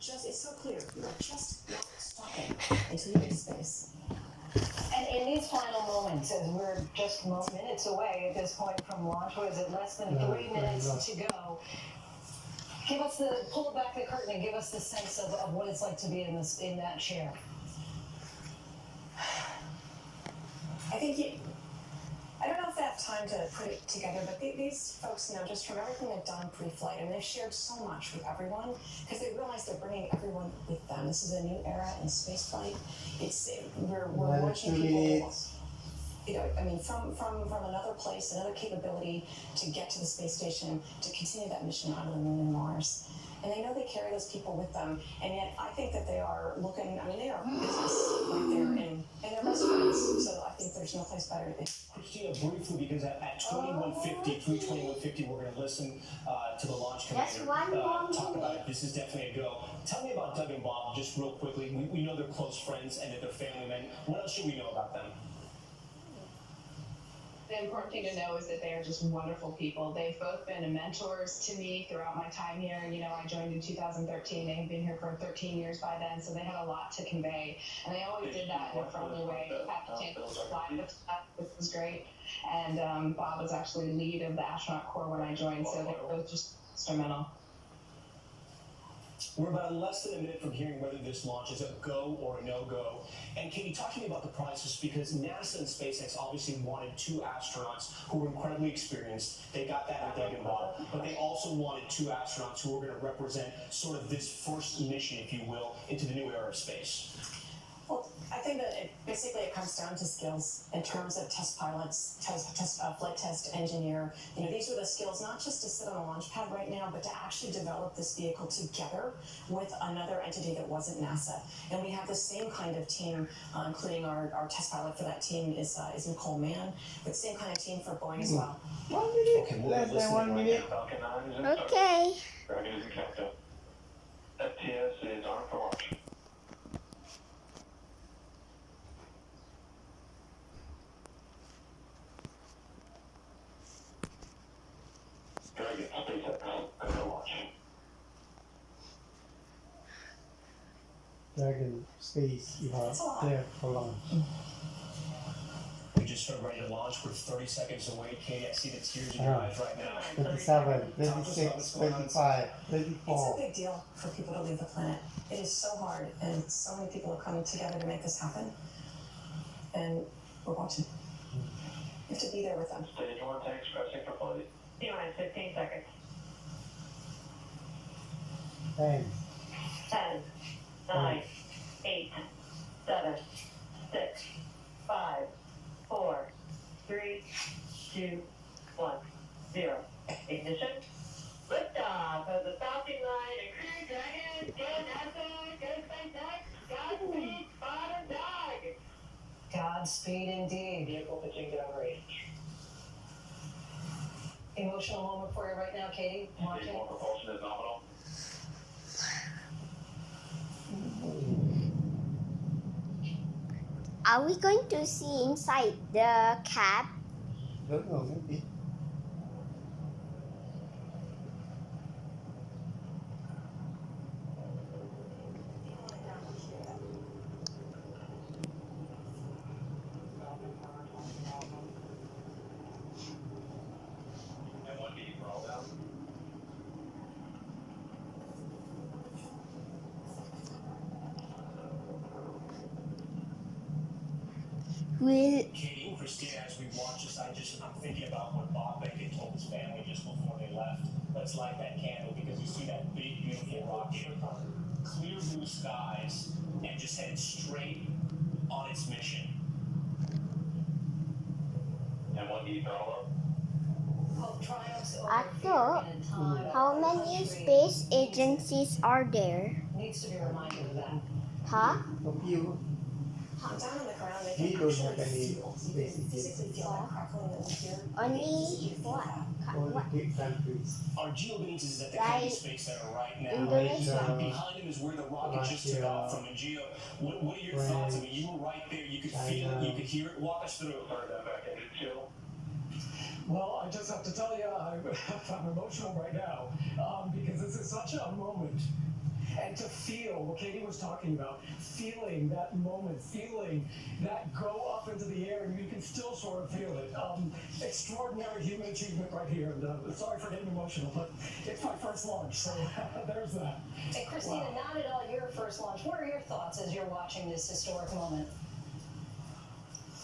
just, it's so clear, you are just not stopping until you get to space. And in these final moments, as we're just minutes away at this point from launch, what is it, less than 3 minutes to go, pull back the curtain and give us the sense of what it's like to be in that chair. I think I don't know if they have time to put it together, but these folks, just from everything they've done pre-flight, and they've shared so much with everyone because they realize they're bringing everyone with them. This is a new era in spaceflight. We're watching people, from another place, another capability to get to the space station, to continue that mission out of the moon and Mars. And they know they carry those people with them, and yet I think that they are looking, they are business right there, and they're best friends, so I think there's no place better to be. Christina, briefly, because at 2150, through 2150, we're going to listen to the launch commander talk about it. This is definitely a go. Tell me about Doug and Bob, just real quickly. We know they're close friends and that they're family men. What else should we know about them? The important thing to know is that they are just wonderful people. They've both been mentors to me throughout my time here. I joined in 2013. They have been here for 13 years by then, so they had a lot to convey. And they always did that in a friendly way. Had the chance to fly with stuff, which was great. And Bob was actually lead of the astronaut corps when I joined, so they were both just instrumental. We're about less than a minute from hearing whether this launch is a go or a no-go. And Katie, talk to me about the process, because NASA and SpaceX obviously wanted 2 astronauts who were incredibly experienced. They got that with Doug and Bob, but they also wanted 2 astronauts who were going to represent sort of this first mission, if you will, into the new era of space. Well, I think that it comes down to skills in terms of test pilots, flight test engineer. These are the skills, not just to sit on a launch pad right now, but to actually develop this vehicle together with another entity that wasn't NASA. And we have the same kind of team, including our test pilot for that team is Nicole Mann, but same kind of team for Boeing as well. 1 minute, Okay, less than 1 minute. Okay. Dragon is in countdown. FTS is armed for launch. Dragon, SpaceX, go to launch. Dragon space, you are there for launch. We just are ready to launch. We're 30 seconds away. Katie, I see the tears in your eyes right now. 27, 26, 25, It's 24. a big deal for people to leave the planet. It is so hard, and so many people have come together to make this happen. And we're watching. You have to be there with them. Stage 1 tanks pressing for flight. 15 seconds. 10, 10, 9, 8, 7, 6, 5, 4, 3, 2, 1, 0. Ignition. Liftoff of the Falcon 9 and Crew Dragon. Go NASA, go SpaceX. Godspeed, Bob and Doug. Godspeed indeed. Vehicle pitching downrange. Emotional moment for you right now, Katie. Stage 1 propulsion is nominal. Are we going to see inside the cab? don't know, maybe. And 1B for all down. Will Katie and Christina, as we watch this, I'm thinking about what Bob Beckett told his family just before they left. Let's light that candle, because you see that big, beautiful rocket, clear blue skies, and just headed straight on its mission. And 1B throttle I thought, how many space agencies are there? Needs to be reminded of that. Huh? No few. Down on the ground, they We can don't actually have any feel, space physically feel that crackling in the ear. Only what? Only big countries. Our GeoBeans is at the Kennedy Right. Space Center right now. Indonesia. Behind him is where the rocket just took off from. And Geo, what are your thoughts? I mean, you were right there. You could feel it. You could hear it. Walk us through. Start that back engine chill. Well, I just have to tell you, I'm emotional right now because this is such a moment. And and to feel what Katie was talking about, feeling that moment, feeling that go up into the air, and you can still sort of feel it. Extraordinary human achievement right here. And sorry for getting emotional, but it's my first launch, so there's that. And Christina, Wow. not at all your first launch. What are your thoughts as you're watching this historic moment?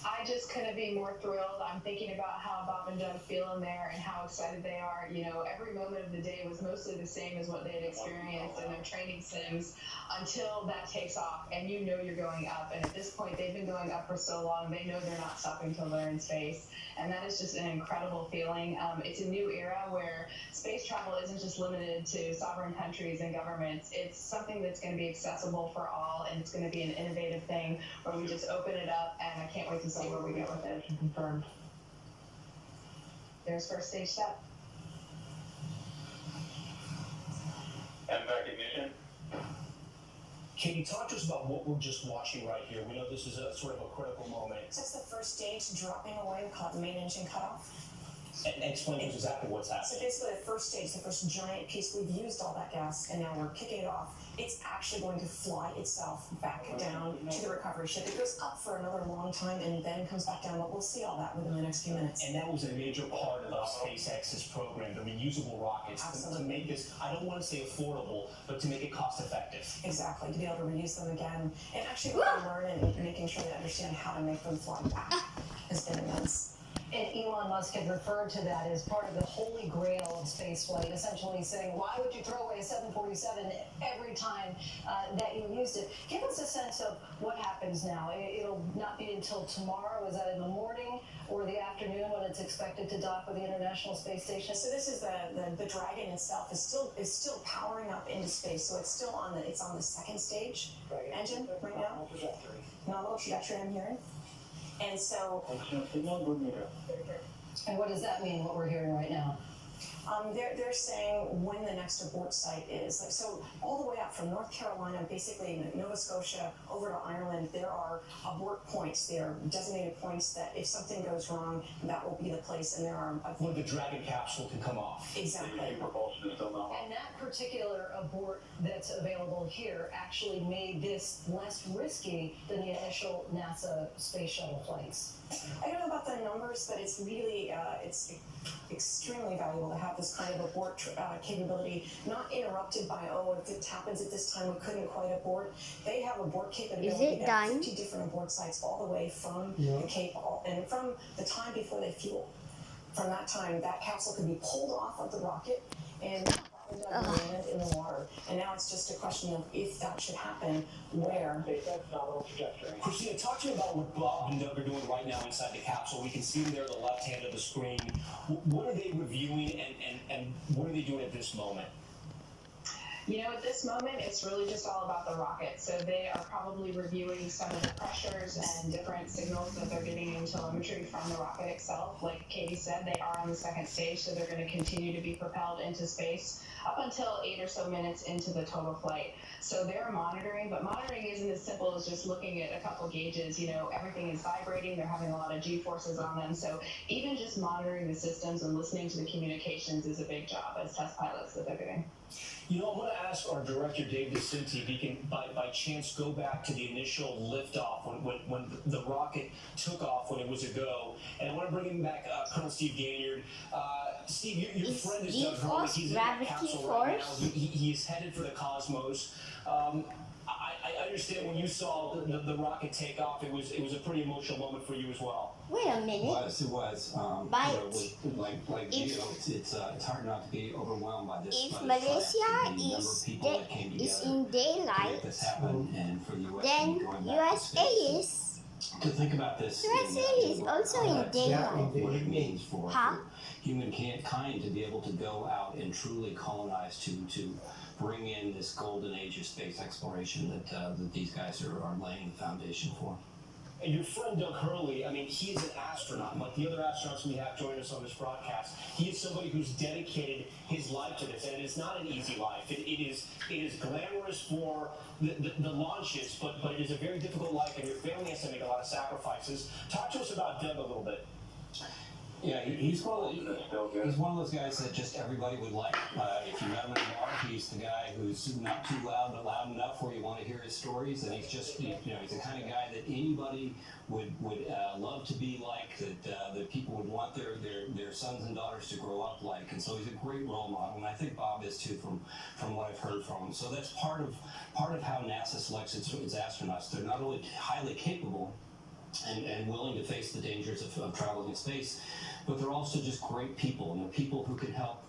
I just couldn't be more thrilled. I'm thinking about how Bob and Doug feel in there and how excited they are. You know, every moment of the day was mostly the same as what they had experienced in their training sims until that takes off and you know you're going up. And at this point, they've been going up for so long, they know they're not stopping till they're in space. And that is just an incredible feeling. It's a new era where space travel isn't just limited to sovereign countries and governments. It's something that's going to be accessible for all, and it's going to be an innovative thing where we just open it up, and I can't wait to see where we go with it. Confirmed. There's first stage step. And recognition. Katie, talk to us about what we're just watching right here. We know this is a sort of a critical moment. So it's the first stage dropping away, we call it the main engine cutoff. And explain to us exactly what's So happening. basically the first stage, the first giant piece, we've used all that gas and now we're kicking it off. It's actually going to fly itself back down to the recovery ship. It goes up for another long time and then comes back down, but we'll see all that within the next few minutes. And that was a major part of SpaceX's program, the reusable rockets, to make this, I don't want to say affordable, but to make it cost effective. Exactly, to be able to reuse them again and actually what we learn and making sure they understand how to make them fly back has been immense. And Elon Musk had referred to that as part of the holy grail of spaceflight, essentially saying, why would you throw away a 747 every time that you used it? Give us a sense of what happens now. It'll not be until tomorrow. Is that in the morning or the afternoon when it's expected to dock with the International Space Station? So this is the Dragon itself is still powering up into space. So it's still on the second stage engine right now. Nominal trajectory I'm hearing. And so And what does that mean, what we're hearing right now? they're saying when the next abort site is. Like, so all the way up from North Carolina, basically Nova Scotia, over to Ireland, there are abort points. There are designated points that if something goes wrong, that will be the place. And there are Where the Dragon capsule can come off. exactly. Propulsion is still not. And that particular abort that's available here actually made this less risky than the initial NASA space shuttle flights. I don't know about the numbers, but it's really it's extremely valuable to have this kind of abort capability, not interrupted by, oh, if it happens at this time, we couldn't quite abort. They have abort capability. Is it They have done? 50 different abort sites all the way from the Cape, and from the time before they fuel. From that time, that capsule could be pulled off of the rocket and land in the water. And now it's just a question of if that should happen, where. Christina, talk to me about what Bob and Doug are doing right now inside the capsule. We can see them there on the left hand of the screen. What are they reviewing and what are they doing at this moment? You know, at this moment, it's really just all about the rocket. So they are probably reviewing some of the pressures and different signals that they're getting in telemetry from the rocket itself. Like Katie said, they are on the second stage, so they're going to continue to be propelled into space up until 8 or so minutes into the total flight. So they're monitoring, but monitoring isn't as simple as just looking at a couple gauges. You know, everything is vibrating. They're having a lot of G-forces on them. So even just monitoring the systems and listening to the communications is a big job as test pilots that they're doing. You know, I'm going to ask our director, Dave DeCinti, if he can, by chance, go back to the initial liftoff when the rocket took off, when it was a go. And I want to bring him back, Colonel Steve Ganyard. Steve, your Is friend is G Doug Hurley. force He's in that gravity capsule right now. force? He is headed for the cosmos. I understand when you saw the rocket take off, it was a pretty emotional moment for you as well. Wait a minute. It was. But Like Gio, it's hard not to be overwhelmed by this. if by this Malaysia fact, the number of people that came is together in to daylight, make this happen, and for the U.S. then going back to USA space. is. To think about this. USA is also in what daylight. it means for Huh? humankind to be able to go out and truly colonize, to bring in this golden age of space exploration that these guys are laying the foundation for. And your friend Doug Hurley, I mean, he is an astronaut, like the other astronauts we have joining us on this broadcast. He is somebody who's dedicated his life to this, and it is not an easy life. It is glamorous for the launches, but it is a very difficult life, and your family has to make a lot of sacrifices. Talk to us about Doug a little bit. Yeah, he's one of That's still good. he's one of those guys that just everybody would like. If you met him in a bar, he's the guy who's not too loud but loud enough where you want to hear his stories, and he's just he's the kind of guy that anybody would love to be like, that people would want their sons and daughters to grow up like, and so he's a great role model, and I think Bob is too from what I've heard from him. So that's part of how NASA selects its astronauts. They're not only highly capable and willing to face the dangers of traveling in space, but they're also just great people, and they're people who can help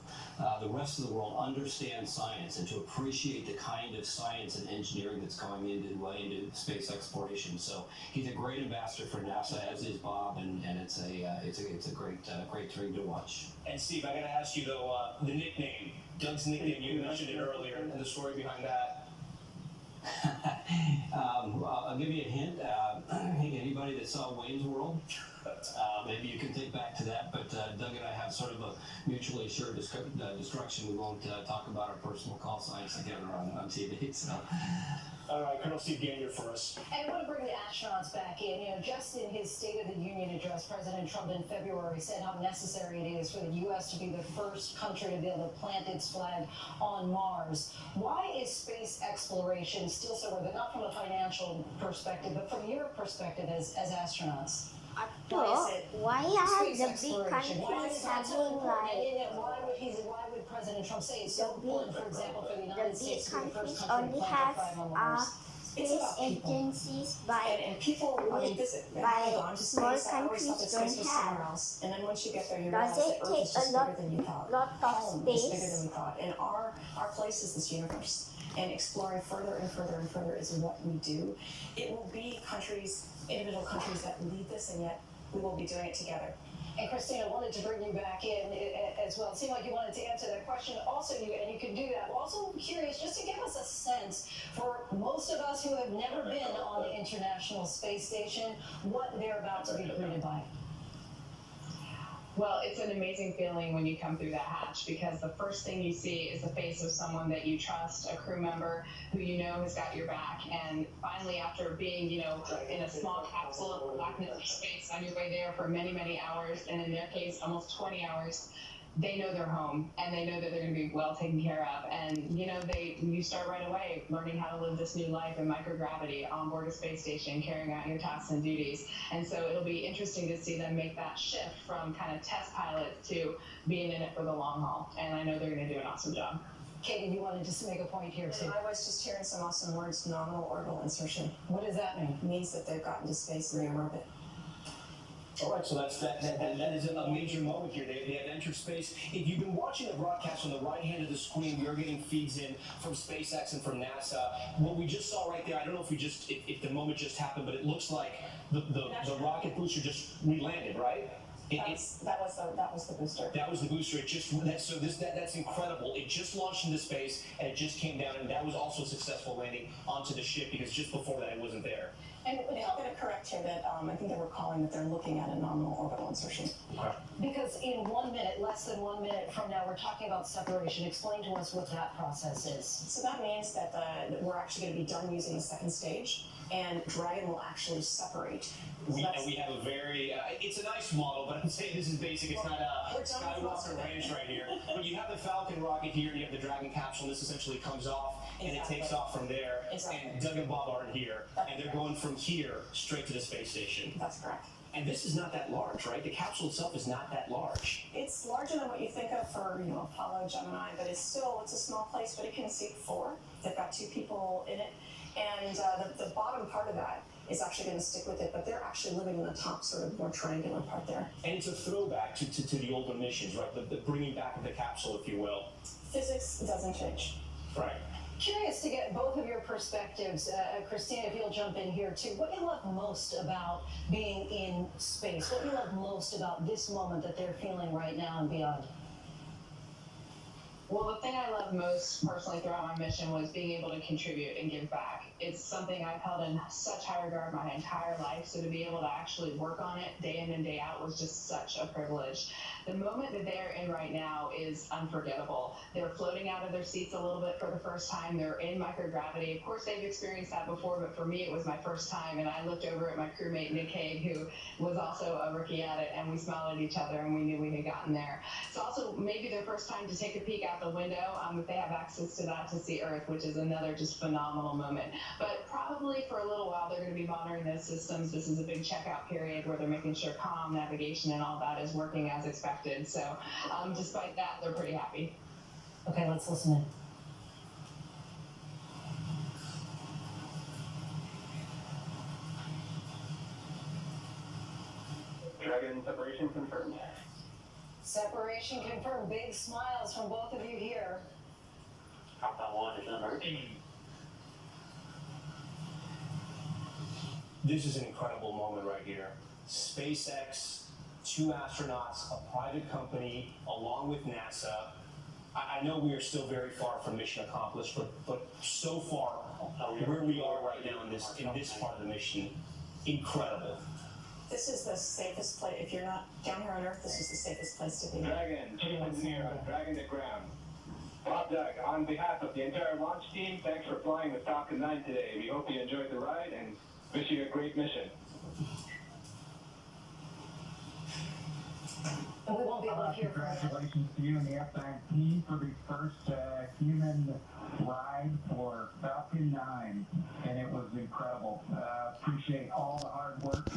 the rest of the world understand science and to appreciate the kind of science and engineering that's going into space exploration. So he's a great ambassador for NASA, as is Bob, and it's a great thing to watch. And Steve, I got to ask you though, the nickname, Doug's nickname. You mentioned it earlier, and the story behind that. I'll give you a hint. Anybody that saw Wayne's World, maybe you can think back to that. But Doug and I have sort of a mutually assured destruction. We won't talk about our personal call signs together on TV. So. All right, Colonel Steve Gaynor for us. And I want to bring the astronauts back in. Just in his State of the Union address, President Trump in February said how necessary it is for the U.S. to be the first country to be able to plant its flag on Mars. Why is space exploration still so worth it? Not from a financial perspective, but from your perspective as astronauts. Why are Space the big exploration. Why is countries that so having important? Why would President Trump say it's so important, for example, for the United States to be the first country to only plant a flag on Mars? space agencies And people, when you visit, by gone to small space, I always thought that countries space was don't somewhere have. else. And then once you get there, you Does realize it that Earth is take just a bigger than you thought. lot of Home is bigger space? than we thought. And our place is this universe. And exploring further and further and further is what we do. It will be countries, individual countries that lead this, and yet we will be doing it together. And Christina, I wanted to bring you back in as well. It seemed like you wanted to answer that question. Also, you can do that. Also, I'm curious, just to give us a sense for most of us who have never been on the International Space Station, what they're about to be greeted by. Well, it's an amazing feeling when you come through that hatch, because the first thing you see is the face of someone that you trust, a crew member who you know has got your back. And finally, after being, in a small capsule of blackness of space on your way there for many, many hours, and in their case, almost 20 hours, they know they're home, and they know that they're going to be well taken care of. And, you start right away learning how to live this new life in microgravity on board a space station, carrying out your tasks and duties. And so it'll be interesting to see them make that shift from kind of test pilots to being in it for the long haul. And I know they're going to do an awesome job. Katie, you wanted just to make a point here, too. I was just hearing some awesome words, nominal orbital insertion. What does that mean? It means that they've gotten to space and they're in orbit. All right, so that is a major moment here. They have entered space. If you've been watching the broadcast on the right hand of the screen, we are getting feeds in from SpaceX and from NASA. What we just saw right there, I don't know if the moment just happened, but it looks like the rocket booster just re-landed, right? That was the booster. That was the booster. That's incredible. It just launched into space and it just came down, and that was also a successful landing onto the ship, because just before that it wasn't there. And I'm going to correct here that I think they were calling that they're looking at a nominal orbital insertion. Because in 1 minute, less than 1 minute from now, we're talking about separation. Explain to us what that process is. So that means that we're actually going to be done using the second stage, and Dragon will actually separate. We have a very, it's a nice model, but I'm saying this is basic. It's not a Skywalker Ranch right here. But you have the Falcon rocket here, and you have the Dragon capsule, and this essentially comes off, and it takes off from there. Exactly. And Doug and Bob aren't here, and they're going from here straight to the space station. That's correct. And this is not that large, right? The capsule itself is not that large. It's larger than what you think of for, Apollo, Gemini, but it's a small place, but it can seat 4. They've got 2 people in it. And the bottom part of that is actually going to stick with it, but they're actually living in the top sort of more triangular part there. And it's a throwback to the older missions, right? The bringing back of the capsule, if you will. Physics doesn't change. Right. Curious to get both of your perspectives. Christina, if you'll jump in here too. What do you love most about being in space? What do you love most about this moment that they're feeling right now and beyond? Well, the thing I love most personally throughout my mission was being able to contribute and give back. It's something I've held in such high regard my entire life, so to be able to actually work on it day in and day out was just such a privilege. The moment that they're in right now is unforgettable. They're floating out of their seats a little bit for the first time. They're in microgravity. Of course, they've experienced that before, but for me, it was my first time. And I looked over at my crewmate, Nick Hague, who was also a rookie at it, and we smiled at each other and we knew we had gotten there. It's also maybe their first time to take a peek out the window, if they have access to that, to see Earth, which is another just phenomenal moment. But probably for a little while, they're going to be monitoring those systems. This is a big checkout period where they're making sure comm, navigation, and all that is working as expected. So despite that, they're pretty happy. Okay, let's listen in. Dragon separation confirmed. Separation confirmed. Big smiles from both of you here. Alpha 1 is number 8. This is an incredible moment right here. SpaceX, 2 astronauts, a private company, along with NASA. I know we are still very far from mission accomplished, but so far, where we are right now in this part of the mission, incredible. This is the safest place. If you're not down here on Earth, this is the safest place to be. Dragon, Chief Engineer on Dragon to ground. Bob Doug, on behalf of the entire launch team, thanks for flying the Falcon 9 today. We hope you enjoyed the ride and wish you a great mission. And we won't be able to hear from you. Congratulations to you and the F9 team for the first human ride for Falcon 9, and it was incredible. Appreciate all the hard work